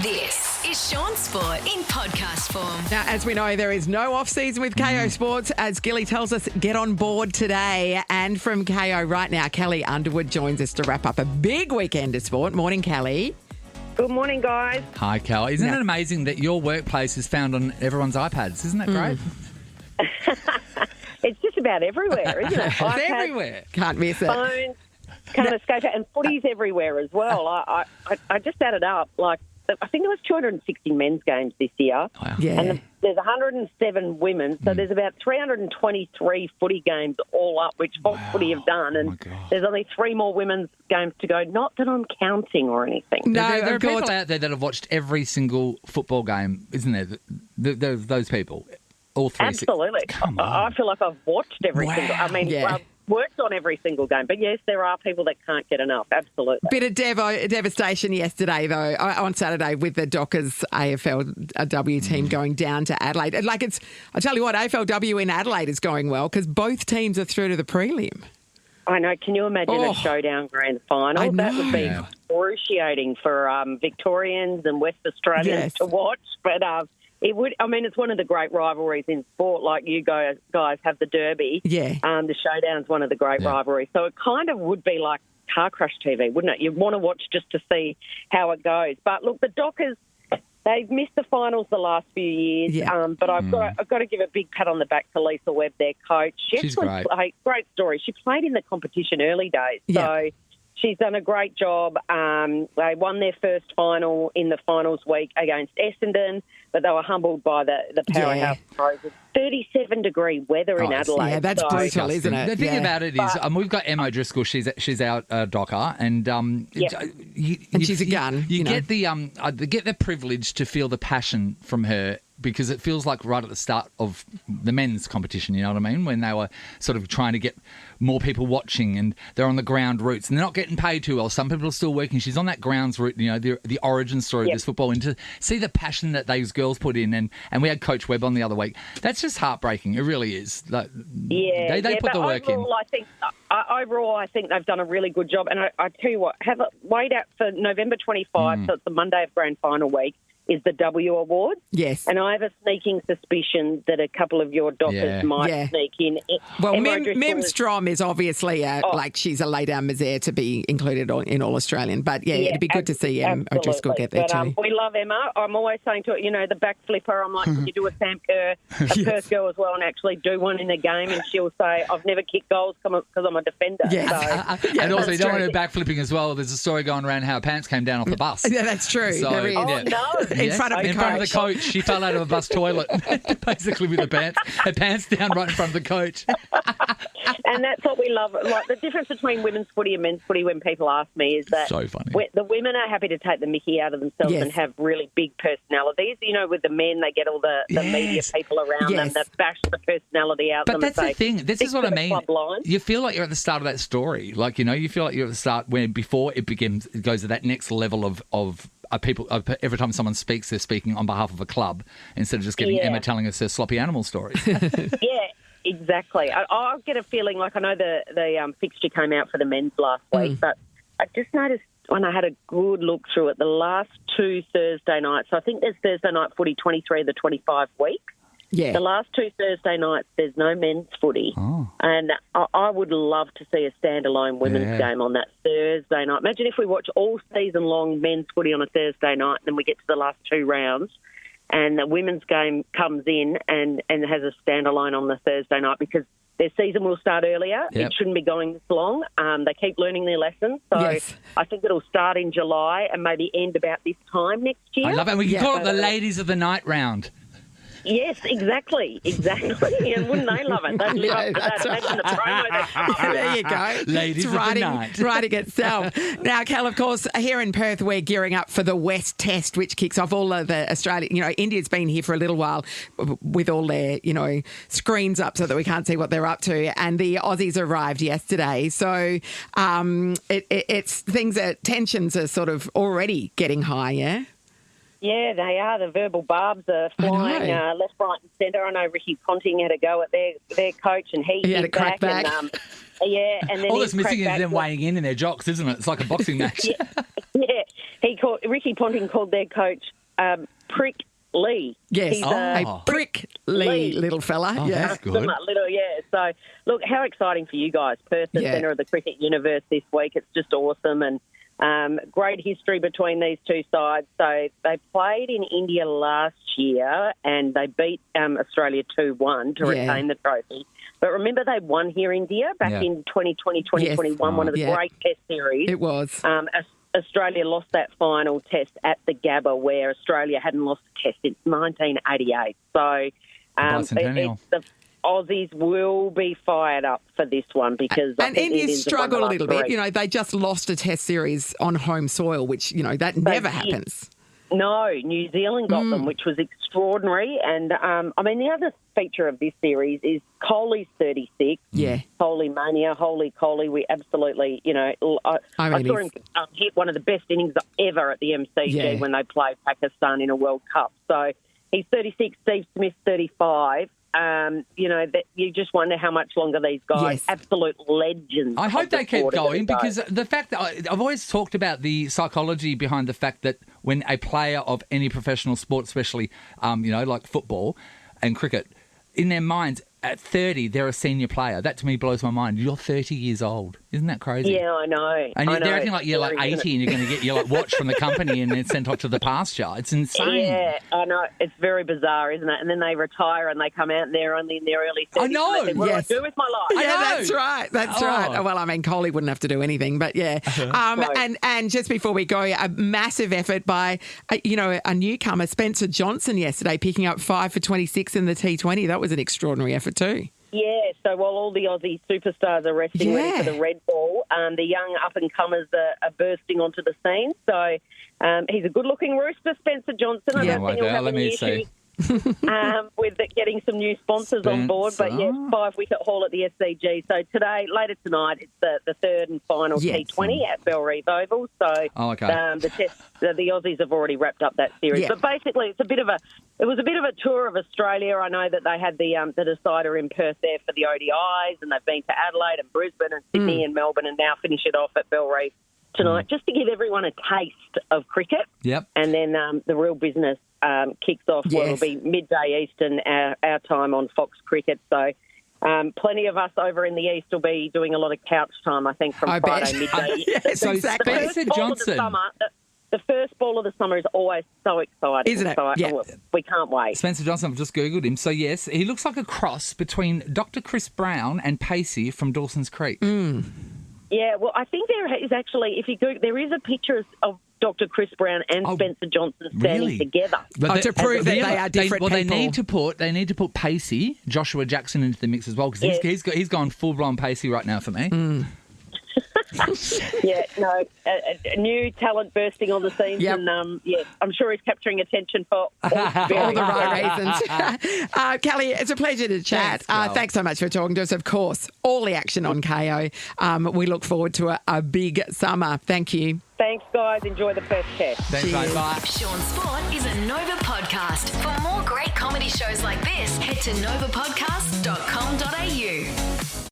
This is Shaun Sport in podcast form. Now, as we know, there is no off-season with KO Sports. As Gilly tells us, get on board today. And from KO right now, Kellie Underwood joins us to wrap up a big weekend of sport. Morning, Kellie. Good morning, guys. Hi, Cal. Isn't it amazing that your workplace is found on everyone's iPads? Isn't that great? It's just about everywhere, isn't it? It's iPads, everywhere. Can't miss it. phones, can't escape it, and footy's everywhere as well. I just added up, I think there was 260 men's games this year. Wow. Yeah. And there's 107 women, so there's about 323 footy games all up, which Fox Footy have done, and there's only 3 more women's games to go. Not that I'm counting or anything. No, there are of course. people out there that have watched every single football game, isn't there? Those people, all 360. Absolutely. Come on. I feel like I've watched every single. I mean, Yeah. I've worked on every single game, but yes, there are people that can't get enough. Absolutely. Bit of devastation yesterday, though, on Saturday with the Dockers AFLW team going down to Adelaide. I tell you what, AFLW in Adelaide is going well because both teams are through to the prelim. I know. Can you imagine a showdown grand final? I know. That would be excruciating for Victorians and West Australians to watch. But it would. I mean, it's one of the great rivalries in sport. Like you guys have the Derby. Yeah. The showdown's one of the great rivalries. So it kind of would be like car crash TV, wouldn't it? You'd want to watch just to see how it goes. But look, the Dockers, they've missed the finals the last few years. Yeah. But I've got to give a big pat on the back to Lisa Webb, their coach. She's great. Great story. She played in the competition early days. Yeah. So she's done a great job. They won their first final in the finals week against Essendon, but they were humbled by the powerhouse pros. 37-degree weather in Adelaide. Yeah, that's brutal, isn't it? The thing about it is, we've got Emma O'Driscoll. She's our docker, and And she's a gun. You get the privilege to feel the passion from her, because it feels like right at the start of the men's competition, you know what I mean, when they were sort of trying to get more people watching, and they're on the ground roots and they're not getting paid too well. Some people are still working. She's on that grounds route, you know, the origin story of this football, and to see the passion that those girls put in, and we had Coach Webb on the other week. That's just heartbreaking. It really is. They put the work in. Overall, I think they've done a really good job. And I tell you what, wait out for November 25, so it's the Monday of Grand Final week, is the W Awards. Yes. And I have a sneaking suspicion that a couple of your Dockers might sneak in. Well, Mim Strom is obviously she's a lay-down misère to be included in All-Australian. But, it'd be good to see O'Driscoll get there too. We love Emma. I'm always saying to her, the back flipper, I'm like, can you do a Sam Kerr, a Perth girl as well, and actually do one in a game? And she'll say, I've never kicked goals because I'm a defender. Yes. So, and also, you don't want her backflipping as well. There's a story going around how her pants came down off the bus. Yeah, that's true. So, there is. Oh, no. In front of the coach. She fell out of a bus toilet, basically with her pants down right in front of the coach. And that's what we love. Like, the difference between women's footy and men's footy, when people ask me, is that so funny. The women are happy to take the mickey out of themselves and have really big personalities. You know, with the men, they get all the media people around them that bash the personality out. But them that's and the thing. This is what I mean. Line. You feel like you're at the start of that story. Like, you feel like you're at the start before it goes to that next level of people. Every time someone speaks, they're speaking on behalf of a club instead of just getting Emma telling us her sloppy animal stories. Yeah, exactly. I get a feeling like, I know the fixture came out for the men's last week, but I just noticed when I had a good look through it, the last 2 Thursday nights, so I think there's Thursday night footy 23 of the 25 weeks. Yeah. The last 2 Thursday nights, there's no men's footy. Oh. And I would love to see a standalone women's game on that Thursday night. Imagine if we watch all season long men's footy on a Thursday night, and then we get to the last 2 rounds, and the women's game comes in and has a standalone on the Thursday night, because their season will start earlier. Yep. It shouldn't be going this long. They keep learning their lessons. So I think it'll start in July and maybe end about this time next year. I love it. We can call it the Ladies of the Night round. Yes, exactly. And wouldn't they love it? They'd live up to that. Imagine the promo. There you go. Ladies of the night. Writing itself. Now, Cal, of course, here in Perth, we're gearing up for the West Test, which kicks off all of the Australian. India's been here for a little while with all their, screens up so that we can't see what they're up to. And the Aussies arrived yesterday. So tensions are sort of already getting high, yeah? Yeah, they are. The verbal barbs are flying left, right and centre. I know Ricky Ponting had a go at their coach, and he had a crack back. Yeah, and then All he that's missing is cracked them back- weighing in their jocks, isn't it? It's like a boxing match. Ricky Ponting called their coach Prick Lee. Yes, He's a prickly little fella. Oh, yeah. that's good. So, look, how exciting for you guys. Perth, the centre of the cricket universe this week. It's just awesome, and great history between these two sides. So they played in India last year, and they beat Australia 2-1 to retain the trophy. But remember, they won here in India back in 2020, 2021, one of the great test series. It was. Australia lost that final test at the Gabba, where Australia hadn't lost a test since 1988. So the Aussies will be fired up for this one because I think India struggled a little bit. three. You know, they just lost a test series on home soil, which, you know, that never happens. No, New Zealand got them, which was extraordinary. And, I mean, the other feature of this series is Kohli's 36. Yeah. Holy mania, holy Kohli. We absolutely, you know, I saw him hit one of the best innings ever at the MCG when they played Pakistan in a World Cup. So he's 36, Steve Smith's 35. You know, that you just wonder how much longer these guys, absolute legends. I hope they keep going because the fact that I've always talked about the psychology behind the fact that when a player of any professional sport, especially, you know, like football and cricket, in their minds, at 30, they're a senior player. That to me blows my mind. You're 30 years old. Isn't that crazy? Yeah, I know. And they're acting like you're like 80 and you're going to get your like watch from the company and then sent off to the pasture. It's insane. Yeah, I know. It's very bizarre, isn't it? And then they retire and they come out and they're only in their early 30s. I know. And they think, what do I do with my life? Yeah, that's right. That's right. Well, I mean, Kohli wouldn't have to do anything, but yeah. And just before we go, a massive effort by, you know, a newcomer, Spencer Johnson, yesterday, picking up 5 for 26 in the T20. That was an extraordinary effort too. Yeah, so while all the Aussie superstars are resting ready for the red ball, the young up-and-comers are bursting onto the scene. So he's a good-looking rooster, Spencer Johnson. I don't think he'll have any issues with getting some new sponsors on board. But, 5-wicket haul at the SCG. So today, later tonight, it's the third and final T20 at Bellreeve Oval. So the Aussies have already wrapped up that series. But basically, it was a bit of a tour of Australia. I know that they had the decider in Perth there for the ODIs, and they've been to Adelaide and Brisbane and Sydney and Melbourne, and now finish it off at Bellreeve tonight, just to give everyone a taste of cricket. Yep. And then the real business kicks off. Well, it'll be midday Eastern, our time on Fox Cricket. So plenty of us over in the East will be doing a lot of couch time, I think, from Friday midday. Yes, exactly. Spencer Johnson. The first ball of the summer is always so exciting. Isn't it? So we can't wait. Spencer Johnson, I've just Googled him. So, yes, he looks like a cross between Dr. Chris Brown and Pacey from Dawson's Creek. Yeah, well, I think there is actually, if you Google, there is a picture of Dr. Chris Brown and Spencer Johnson standing together. To prove that they are different people. They need to put Pacey, Joshua Jackson, into the mix as well, because he's gone full-blown Pacey right now for me. A new talent bursting on the scenes, and I'm sure he's capturing attention for all the right reasons. Kellie, it's a pleasure to chat. Thanks so much for talking to us. Of course, all the action on KO. We look forward to a big summer. Thank you. Thanks, guys. Enjoy the first test. Thanks, mate. Bye. Shaun Sport is a Nova podcast. For more great comedy shows like this, head to novapodcast.com.au.